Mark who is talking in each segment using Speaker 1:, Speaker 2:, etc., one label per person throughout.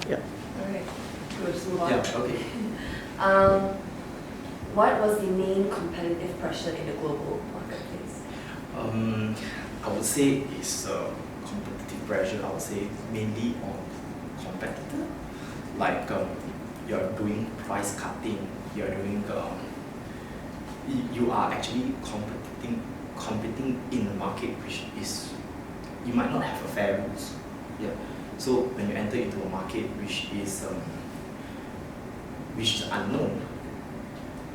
Speaker 1: Yeah.
Speaker 2: Alright, we'll just move on.
Speaker 1: Yeah, okay.
Speaker 2: What was the main competitive pressure in the global marketplace?
Speaker 1: I would say it's competitive pressure. I would say mainly on competitor. Like you're doing price cutting, you're doing you are actually competing in a market which is you might not have a fair rules. Yeah. So when you enter into a market which is unknown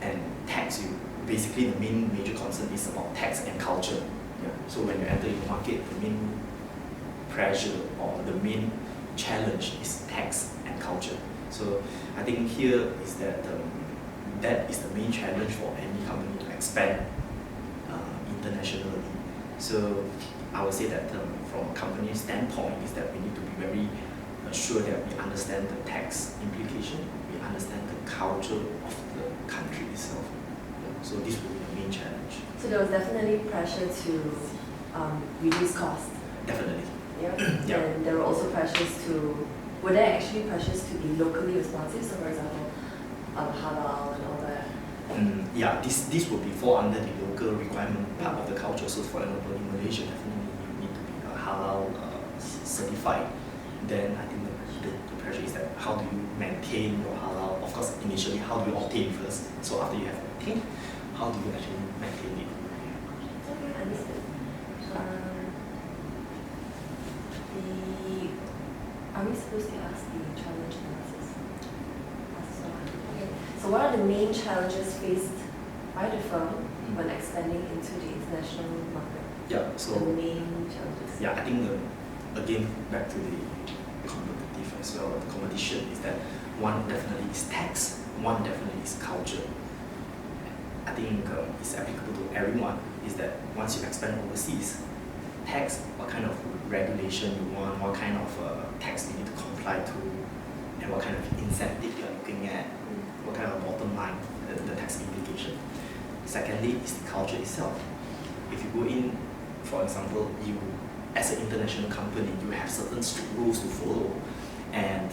Speaker 1: and tax, you basically the main major concern is about tax and culture. Yeah. So when you enter into the market, the main pressure or the main challenge is tax and culture. So I think here is that that is the main challenge for any company to expand internationally. So I would say that from a company standpoint is that we need to be very sure that we understand the tax implication, we understand the culture of the country itself. Yeah. So this will be the main challenge.
Speaker 2: So there was definitely pressure to reduce costs.
Speaker 1: Definitely.
Speaker 2: Yeah.
Speaker 1: Yeah.
Speaker 2: And there were also pressures to, were there actually pressures to be locally responsive? So for example, halal and all that.
Speaker 1: Yeah, this will be fall under the local requirement part of the culture. So for example, in Malaysia, definitely you need to be halal certified. Then I think the pressure is that how do you maintain your halal? Of course, initially, how do you obtain first? So after you have obtained, how do you actually maintain it?
Speaker 2: Okay, understood. Are we supposed to ask the challenge analysis? Okay. So what are the main challenges faced by the firm when expanding into the international market?
Speaker 1: Yeah, so
Speaker 2: the main challenges.
Speaker 1: Yeah, I think again back to the competitive as well. The competition is that one definitely is tax, one definitely is culture. I think it's applicable to everyone. Is that once you expand overseas, tax, what kind of regulation you want, what kind of tax you need to comply to, and what kind of incentive you are looking at, what kind of bottom line, the tax implication. Secondly, is the culture itself. If you go in, for example, you as an international company, you have certain strict rules to follow, and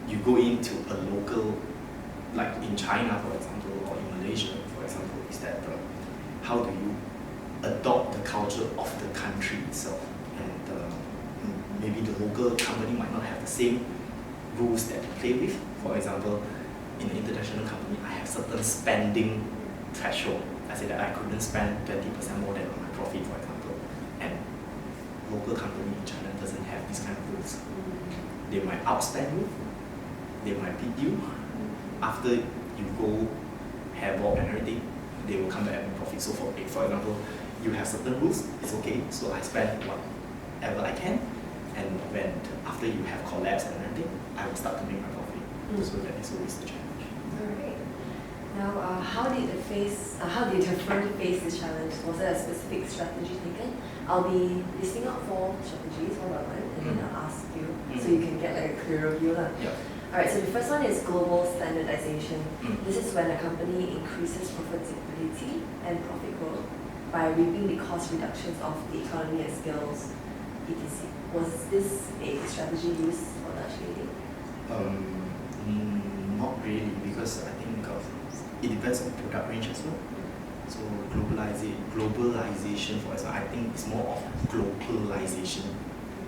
Speaker 1: you go into a local, like in China, for example, or in Malaysia, for example, is that how do you adopt the culture of the country itself, and maybe the local company might not have the same rules that you play with. For example, in an international company, I have certain spending threshold. I said that I couldn't spend 20% more than on my profit, for example, and local company in China doesn't have these kind of rules. They might outspend you, they might beat you. After you go hairball and everything, they will come back and profit. So for example, you have certain rules, it's okay, so I spend whatever I can, and when after you have collapsed and everything, I will start to make my profit. So that is always the challenge.
Speaker 2: Alright. Now, how did the firm face this challenge? Was there a specific strategy taken? I'll be listing out 4 strategies, one by one, and then I'll ask you so you can get like a clearer view.
Speaker 1: Yeah.
Speaker 2: Alright, so the first one is global standardization. This is when a company increases profitability and profit growth by reaping the cost reductions of the economy and skills, etc. Was this a strategy used for Dutch Lady?
Speaker 1: Not really, because I think it depends on product range as well. So globalization, for example, I think it's more of globalization.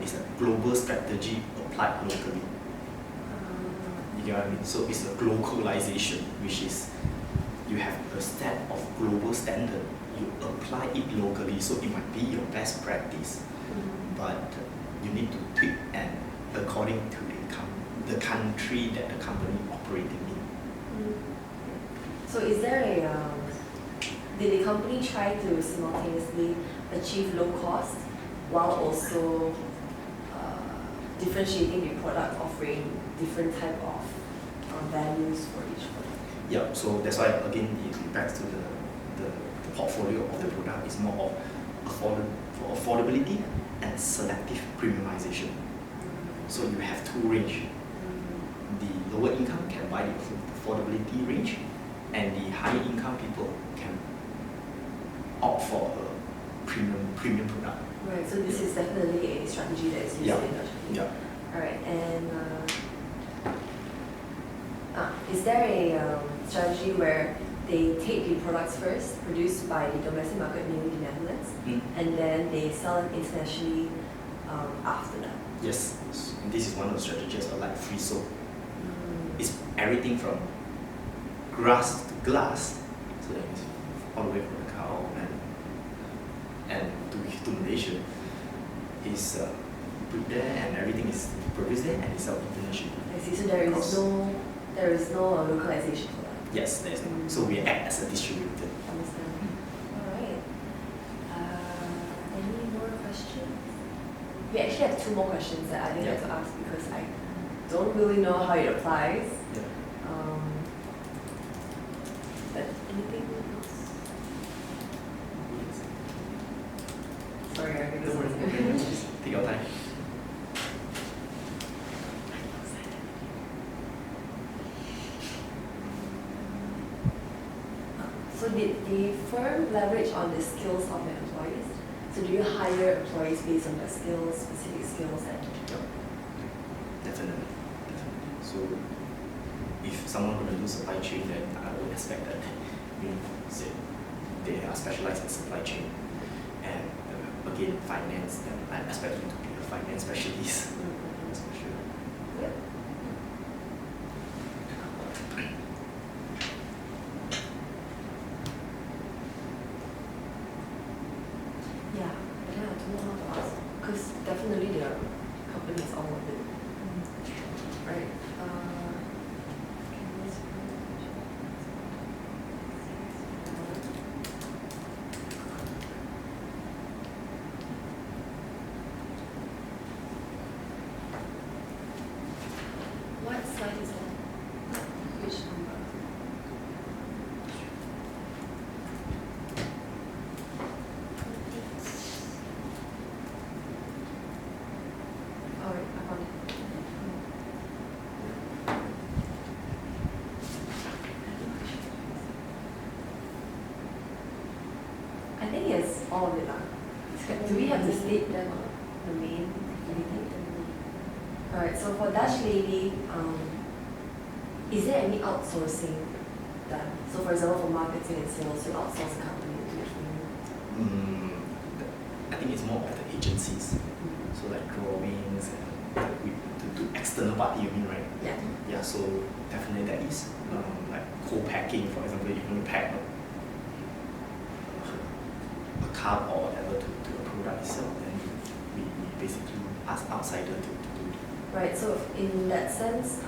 Speaker 1: It's a global strategy applied locally. You get what I mean? So it's a globalization, which is you have a set of global standard, you apply it locally, so it might be your best practice, but you need to tweak and according to the country that the company operating in.
Speaker 2: So is there did the company try to simultaneously achieve low cost while also differentiating the product, offering different type of values for each product?
Speaker 1: Yeah, so that's why again it back to the portfolio of the product is more of affordability and selective premiumization. So you have 2 range. The lower income can buy the affordability range, and the higher income people can opt for a premium product.
Speaker 2: Right, so this is definitely a strategy that is used in Dutch.
Speaker 1: Yeah.
Speaker 2: Alright, and is there a strategy where they take the products first, produced by the domestic market, mainly the Netherlands, and then they sell it internationally after that?
Speaker 1: Yes, this is one of the strategies of like free soap. It's everything from grass to glass, so that means all the way from the cow and to Malaysia is put there, and everything is produced there and it's sold internationally.
Speaker 2: I see. So there is no localization for that.
Speaker 1: Yes, there is no. So we act as a distributor.
Speaker 2: Understand. Alright. Any more questions? We actually have 2 more questions that I didn't have to ask because I don't really know how it applies.
Speaker 1: Yeah.
Speaker 2: But anything else? Sorry, I think this
Speaker 1: Don't worry. Just take your time.
Speaker 2: So did the firm leverage on the skills of their employees? So do you hire employees based on their skills, specific skills? And
Speaker 1: Definitely. So if someone going to do supply chain, then I would expect that say they are specialized in supply chain, and again finance, then I expect them to be a finance specialist. That's for sure.
Speaker 2: Yep. Yeah, but then I don't know how to ask because definitely their company is all of it. Right. What slide is that? Which number? Alright, I found it. I think it's all of it lah. Do we have to state them the main activity? Alright, so for Dutch Lady, is there any outsourcing done? So for example, for marketing and sales, you outsource a company to do it for you?
Speaker 1: I think it's more of the agencies. So like drawings and to external party, you mean, right?
Speaker 2: Yeah.
Speaker 1: Yeah, so definitely that is like co-packing, for example, if you want to pack a cup or whatever to a product itself, then we basically ask outsider to do it.
Speaker 2: Right, so in that sense,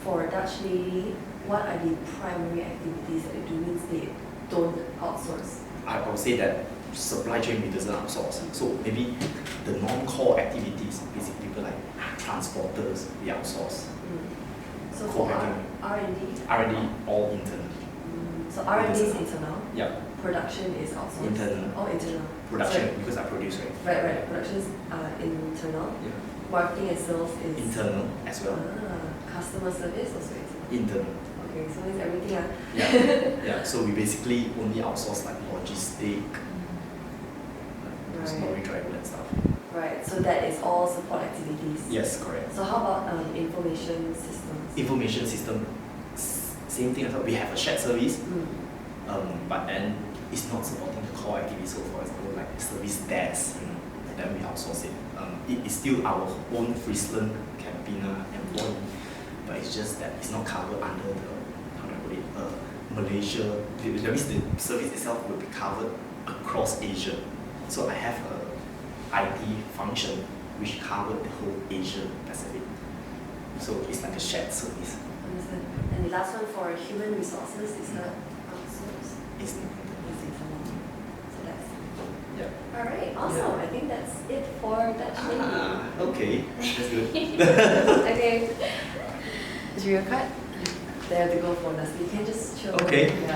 Speaker 2: for a Dutch Lady, what are the primary activities that they do? Means they don't outsource.
Speaker 1: I would say that supply chain we doesn't outsource. So maybe the non-core activities, basically people like transporters, we outsource.
Speaker 2: So for
Speaker 1: Co-packing.
Speaker 2: R&D?
Speaker 1: R&D all internal.
Speaker 2: So R&D is internal,
Speaker 1: Yeah,
Speaker 2: production is outsourced?
Speaker 1: Internal.
Speaker 2: Oh, internal.
Speaker 1: production
Speaker 2: Sorry.
Speaker 1: because I produce, right?
Speaker 2: Right, production is internal.
Speaker 1: Yeah.
Speaker 2: Marketing and sales is?
Speaker 1: Internal as well.
Speaker 2: Customer service also internal?
Speaker 1: Internal.
Speaker 2: Okay, so it's everything.
Speaker 1: Yeah. So we basically only outsource like logistic,
Speaker 2: Right.
Speaker 1: lorry driver and stuff.
Speaker 2: Right, so that is all support activities?
Speaker 1: Yes, correct.
Speaker 2: So how about information systems?
Speaker 1: Information system, same thing as well. We have a shared service, but then it's not supporting the core activities. So for example, like service desk, and then we outsource it. It is still our own Friesland Campina employee, but it's just that it's not covered under the, how do I put it, Malaysia. That means the service itself will be covered across Asia. So I have a IT function which covered the whole Asia Pacific. So it's like a shared service.
Speaker 2: Understand. And the last one for human resources is that outsourced?
Speaker 1: It's
Speaker 2: So that's
Speaker 1: yeah.
Speaker 2: alright, awesome. I think that's it for Dutch Lady.
Speaker 1: Okay, that's good.
Speaker 2: Okay. Is your cut? They have to go for us. You can just show.
Speaker 1: Okay.
Speaker 2: Yeah.